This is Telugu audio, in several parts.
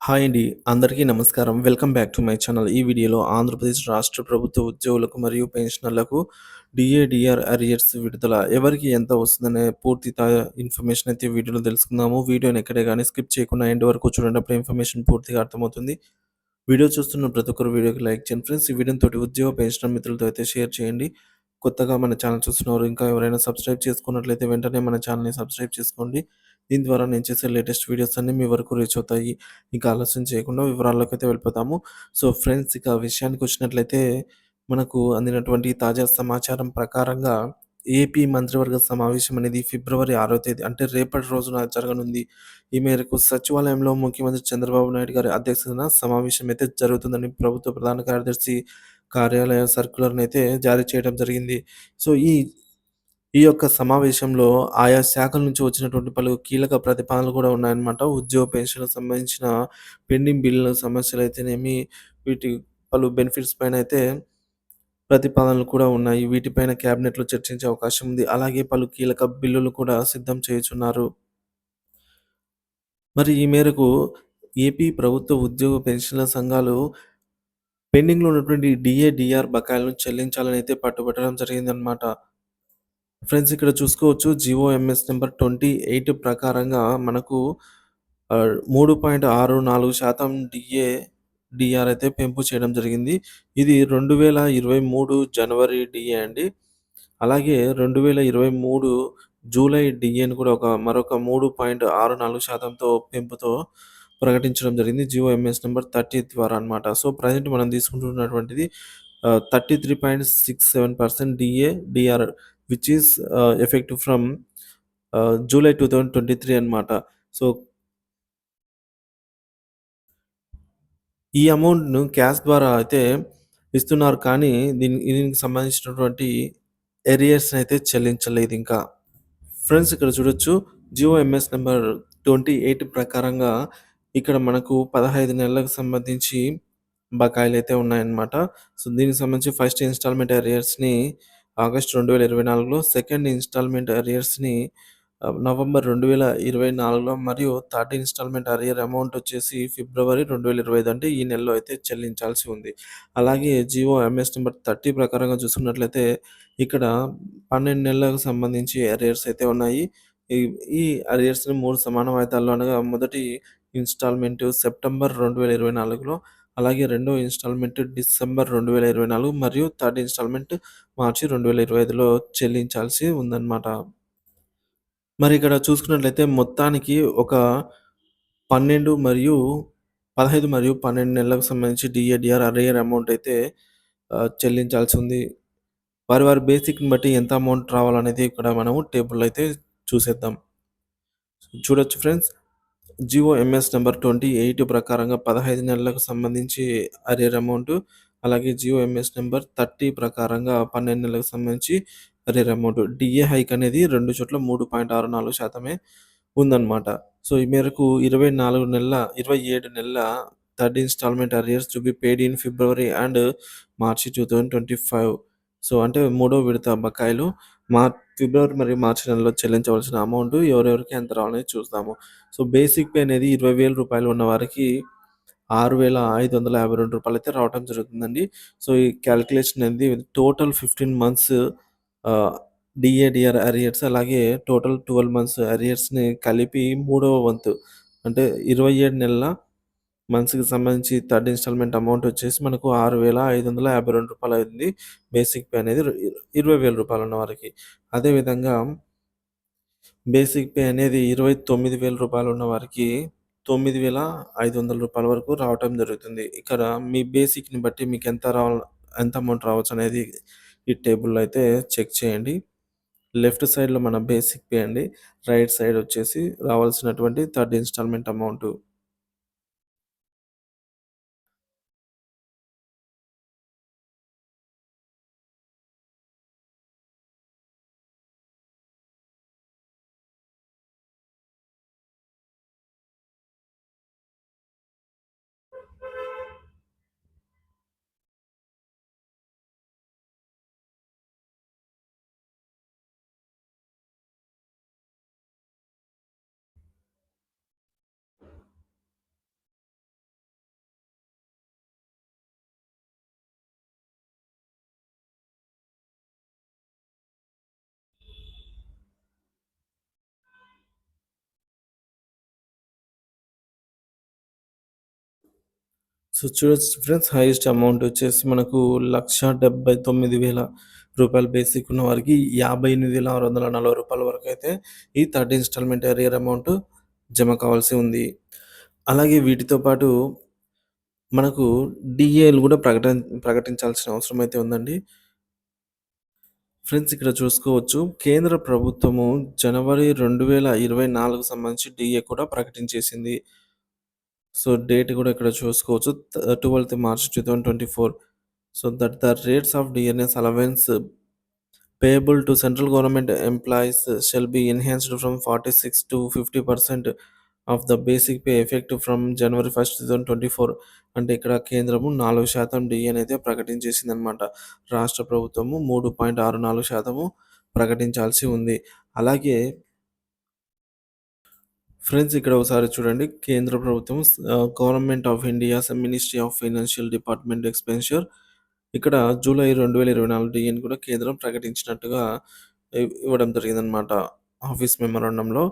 హాయ్ అండి. అందరికీ నమస్కారం. Welcome back to my channel. ఈ వీడియోలో ఆంధ్రప్రదేశ్ రాష్ట్ర ప్రభుత్వ ఉద్యోగులకు మరియు పెన్షనర్లకు డీఏ అరియర్స్ విడుదల ఎవరికి ఎంత వస్తుందనే పూర్తి ఇన్ఫర్మేషన్ అయితే వీడియోలో తెలుసుకుందాము. వీడియోని ఎక్కడే గాని స్కిప్ చేయకుండా ఎండ్ వరకు చూడండి. అప్పుడు ఇన్ఫర్మేషన్ పూర్తిగా అర్థమవుతుంది. వీడియో చూస్తున్న ప్రతి ఒక్కరు వీడియోకి లైక్ చేయండి ఫ్రెండ్స్. ఈ వీడియోని తోటి ఉద్యోగ పెన్షనర్ మిత్రులతో అయితే షేర్ చేయండి. కొత్తగా మన ఛానల్ చూస్తున్నవారు ఇంకా ఎవరైనా సబ్స్క్రైబ్ చేసుకున్నట్లయితే వెంటనే మన ఛానల్‌ని సబ్స్క్రైబ్ చేసుకోండి. దీని ద్వారా నేను చేసే లేటెస్ట్ వీడియోస్ అన్నీ మీ వరకు రీచ్ అవుతాయి. ఇంకా ఆలస్యం చేయకుండా వివరాల్లోకైతే వెళ్ళిపోతాము. సో ఫ్రెండ్స్, ఇక విషయానికొచ్చినట్లయితే మనకు అందినటువంటి తాజా సమాచారం ప్రకారంగా ఏపీ మంత్రివర్గ సమావేశం అనేది ఫిబ్రవరి 6వ తేదీ అంటే రేపటి రోజున జరగనుంది. ఈ మేరకు సచివాలయంలో ముఖ్యమంత్రి చంద్రబాబు నాయుడు గారి అధ్యక్షతన సమావేశం అయితే జరుగుతుందని ప్రభుత్వ ప్రధాన కార్యదర్శి కార్యాలయ సర్క్యులర్‌నైతే జారీ చేయడం జరిగింది. సో ఈ ఈ యొక్క సమావేశంలో ఆయా శాఖల నుంచి వచ్చినటువంటి పలు కీలక ప్రతిపాదనలు కూడా ఉన్నాయన్నమాట. ఉద్యోగ పెన్షన్‌లకు సంబంధించిన పెండింగ్ బిల్లుల సమస్యలైతేనేమి, వీటి పలు బెనిఫిట్స్ పైనైతే ప్రతిపాదనలు కూడా ఉన్నాయి. వీటిపైన క్యాబినెట్‌లో చర్చించే అవకాశం ఉంది. అలాగే పలు కీలక బిల్లులు కూడా సిద్ధం చేయుచున్నారు. మరి ఈ మేరకు ఏపీ ప్రభుత్వ ఉద్యోగ పెన్షన్ల సంఘాలు పెండింగ్‌లో ఉన్నటువంటి డీఆర్ బకాయిలను చెల్లించాలనైతే పట్టుబట్టడం జరిగిందనమాట. ఫ్రెండ్స్, ఇక్కడ చూసుకోవచ్చు జీఓఎంఎస్ నంబర్ 28 ప్రకారంగా మనకు 3.64% డీఆర్ అయితే పెంపు చేయడం జరిగింది. ఇది 2023 జనవరి డీఏ అండి. అలాగే 2023 జూలై డీఏని కూడా మరొక 3.64%తో పెంపుతో ప్రకటించడం జరిగింది. జీఓఎంఎస్ నంబర్ 30 ద్వారా అన్నమాట. సో, ప్రెజెంట్ మనం తీసుకుంటున్నటువంటిది 33.67% DR which is effective from July 2023 అన్నమాట. సో, ఈ అమౌంట్‌ను క్యాష్ ద్వారా అయితే ఇస్తున్నారు, కానీ దీనికి సంబంధించినటువంటి అరియర్స్‌ని అయితే చెల్లించలేదింకా. ఫ్రెండ్స్, ఇక్కడ చూడొచ్చు జీఓఎంఎస్ నంబర్ 28 ప్రకారంగా ఇక్కడ మనకు 15 నెలలకు సంబంధించి బకాయిలైతే ఉన్నాయన్నమాట. సో, దీనికి సంబంధించి ఫస్ట్ ఇన్‌స్టాల్‌మెంట్ అరియర్స్‌ని ఆగస్టు 2024లో, సెకండ్ ఇన్‌స్టాల్‌మెంట్ అరియర్స్‌ని నవంబర్ 2024లో మరియు థర్డ్ ఇన్‌స్టాల్‌మెంట్ అరియర్ అమౌంట్ వచ్చేసి ఫిబ్రవరి 2025 అంటే ఈ నెలలో అయితే చెల్లించాల్సి ఉంది. అలాగే జీఓఎంఎస్ నంబర్ 30 ప్రకారంగా చూసుకున్నట్లయితే ఇక్కడ 12 నెలలకు సంబంధించి అరియర్స్ అయితే ఉన్నాయి. ఈ ఈ అరియర్స్‌ని 3 సమాన వాయిదాల్లో అనగా మొదటి ఇన్‌స్టాల్‌మెంట్ సెప్టెంబర్ 2024లో, అలాగే రెండో ఇన్‌స్టాల్‌మెంట్ డిసెంబర్ 2024 మరియు థర్డ్ ఇన్‌స్టాల్‌మెంట్ మార్చి 2025లో చెల్లించాల్సి ఉందన్నమాట. మరి ఇక్కడ చూసుకున్నట్లయితే మొత్తానికి ఒక 12 మరియు 15 మరియు 12 నెలలకు సంబంధించి డీఆర్ అరియర్ అమౌంట్ అయితే చెల్లించాల్సి ఉంది. వారి బేసిక్‌ని బట్టి ఎంత అమౌంట్ రావాలనేది ఇక్కడ మనము టేబుల్‌లో అయితే చూసేద్దాం. చూడొచ్చు ఫ్రెండ్స్. జీఓఎంఎస్ నంబర్ 28 ప్రకారంగా 15 నెలలకు సంబంధించి అరియర్ అమౌంటు, అలాగే జీఓఎంఎస్ నంబర్ 30 ప్రకారంగా 12 నెలలకు సంబంధించి అరియర్ అమౌంట్. డీఏ హైక్ అనేది 2 చోట్ల 3.64% ఉందన్నమాట. సో, ఈ మేరకు 27 నెలల third installment arrears to be paid in February and March 2025. So, అంటే మూడో విడత బకాయిలు ఫిబ్రవరి మరియు మార్చి నెలలో చెల్లించవలసిన అమౌంట్ ఎవరెవరికి ఎంత రావాలనేది చూద్దాము. సో, బేసిక్ పే అనేది రూ. 20,000 ఉన్న వారికి రూ. 6,552 అయితే రావటం జరుగుతుందండి. సో, ఈ కాలిక్యులేషన్ అనేది టోటల్ 15 మంత్స్ ఆహ్, డీఆర్ అరియర్స్, అలాగే టోటల్ 12 మంత్స్ అరియర్స్‌ని కలిపి మూడవ వంతు అంటే 27 నెలల మంత్స్‌కి సంబంధించి థర్డ్ ఇన్‌స్టాల్‌మెంట్ అమౌంట్ వచ్చేసి మనకు రూ. 6,552 అయింది. బేసిక్ పే అనేది రూ. 20,000 ఉన్న వారికి. అదేవిధంగా బేసిక్ పే అనేది రూ. 29,000 ఉన్న వారికి రూ. 9,500 వరకు రావటం జరుగుతుంది. ఇక్కడ మీ బేసిక్‌ని బట్టి మీకు ఎంత అమౌంట్ రావచ్చనేది ఈ టేబుల్‌లో అయితే చెక్ చేయండి. లెఫ్ట్ సైడ్‌లో మన బేసిక్ పే అండి. రైట్ సైడ్ వచ్చేసి రావాల్సినటువంటి థర్డ్ ఇన్‌స్టాల్‌మెంట్ అమౌంటు. సో చూడొచ్చు ఫ్రెండ్స్ హైయెస్ట్ అమౌంట్ వచ్చేసి మనకు రూ. 1,79,000 బేసిక్ ఉన్న వారికి రూ. 58,640 వరకైతే ఈ థర్డ్ ఇన్‌స్టాల్‌మెంట్ అరియర్ అమౌంట్ జమ కావాల్సి ఉంది. అలాగే వీటితో పాటు మనకు డీఏలు గూడా ప్రకటించాల్సిన అవసరం అయితే ఉందండి. ఫ్రెండ్స్ ఇక్కడ చూసుకోవచ్చు. కేంద్ర ప్రభుత్వము జనవరి 2024 సంబంధించి డీఏ కూడా ప్రకటించేసింది. సో, డేట్ గూడా ఇక్కడ చూసుకోవచ్చు. 12th March 2024. So, that the rates of DNS allowance payable to central government employees shall be enhanced from 46 to 50% of the basic pay effective from January 1, 2024. అంటే ఇక్కడ కేంద్రము 4% డీఏనైతే ప్రకటించేసిందనమాట. రాష్ట్ర ప్రభుత్వము 3.64% ప్రకటించాల్సి ఉంది. అలాగే ఫ్రెండ్స్ ఇక్కడ ఒకసారి చూడండి. కేంద్ర ప్రభుత్వం government of India's ministry of financial department expenditure ఇక్కడ జూలై 2024 డీఎని కూడా కేంద్రం ప్రకటించినట్టుగా ఇవ్వడం జరిగిందనమాట. ఆఫీస్ మెమోరాండంలో.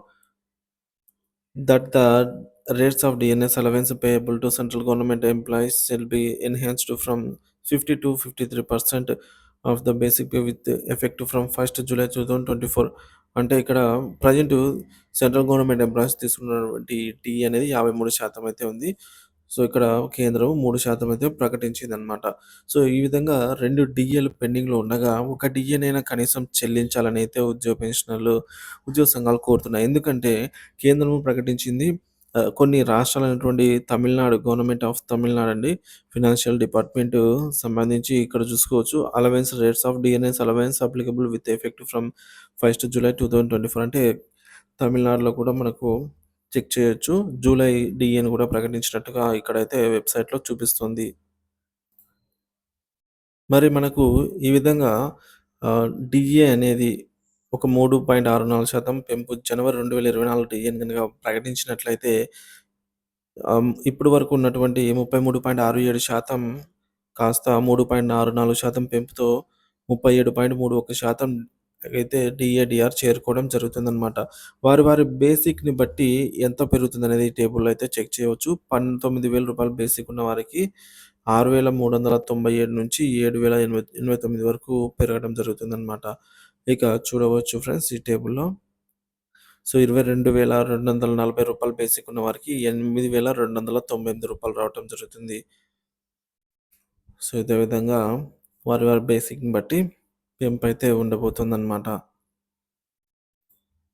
That the rates of DNS allowance payable to central government employees shall be enhanced from 50 to 53% of the basic pay with effect from 1st July 2024. అంటే ఇక్కడ ప్రెజెంట్ సెంట్రల్ గవర్నమెంట్ ఎంప్లాయీస్ తీసుకున్నటువంటి టీ అనేది 53% అయితే ఉంది. సో, ఇక్కడ కేంద్రం 3% అయితే ప్రకటించిందనమాట. సో, ఈ విధంగా 2 డీఏలు పెండింగ్‌లో ఉండగా, ఒక డీఏనైనా కనీసం చెల్లించాలని అయితే ఉద్యోగ పెన్షనర్లు, ఉద్యోగ సంఘాలు కోరుతున్నాయి. ఎందుకంటే కేంద్రం ప్రకటించింది. కొన్ని రాష్ట్రాలైనటువంటి తమిళనాడు గవర్నమెంట్ ఆఫ్ తమిళనాడు అండి. ఫినాన్షియల్ డిపార్ట్‌మెంట్ సంబంధించి ఇక్కడ చూసుకోవచ్చు. Allowance rates of dearness allowance applicable with effect from 1st July 2024 అంటే తమిళనాడులో కూడా మనకు చెక్ చేయొచ్చు. జూలై డీఏని కూడా ప్రకటించినట్టుగా ఇక్కడైతే వెబ్‌సైట్‌లో చూపిస్తుంది. మరి మనకు ఈ విధంగా డీఏ అనేది ఒక 3.64% పెంపు జనవరి 2024 డీఏని గనుక ప్రకటించినట్లయితే ఇప్పటి వరకు ఉన్నటువంటి 33.67% కాస్త 3.64% పెంపుతో 37.31% అయితే డీఏ, డీఆర్ చేరుకోవడం జరుగుతుందనమాట. వారి బేసిక్‌ని బట్టి ఎంత పెరుగుతుందనేది ఈ టేబుల్‌లో అయితే చెక్ చేయవచ్చు. రూ. 19,000 బేసిక్ ఉన్న వారికి 6,397 నుంచి 7,089 వరకు పెరగడం జరుగుతుందనమాట. ఇక చూడవచ్చు ఫ్రెండ్స్ ఈ టేబుల్‌లో. సో, రూ. 22,240 బేసిక్ ఉన్న వారికి రూ. 8,298 రావటం జరుగుతుంది. సో, ఇదే విధంగా వారి బేసిక్‌ని బట్టి పెంపైతే ఉండబోతుందనమాట.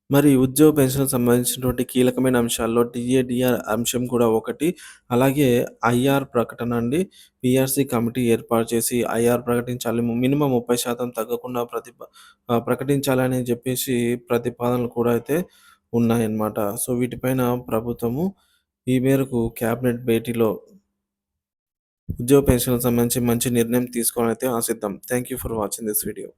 మరి ఉద్యోగ పెన్షన్‌కి సంబంధించినటువంటి కీలకమైన అంశాల్లో డీఏ, డీఆర్ అంశం కూడా ఒకటి. అలాగే ఐఆర్ ప్రకటన అండి. పీఆర్సీ కమిటీ ఏర్పాటు చేసి ఐఆర్ ప్రకటించాలి. మినిమమ్ 30% తగ్గకుండా ప్రకటించాలని చెప్పేసి ప్రతిపాదనలు కూడా అయితే ఉన్నాయన్నమాట. సో, వీటిపైన ప్రభుత్వము ఈ మేరకు క్యాబినెట్ భేటీలో ఉద్యోగ పెన్షన్‌కి సంబంధించి మంచి నిర్ణయం తీసుకోవాలని అయితే ఆశిద్దాం. Thank you for watching this video.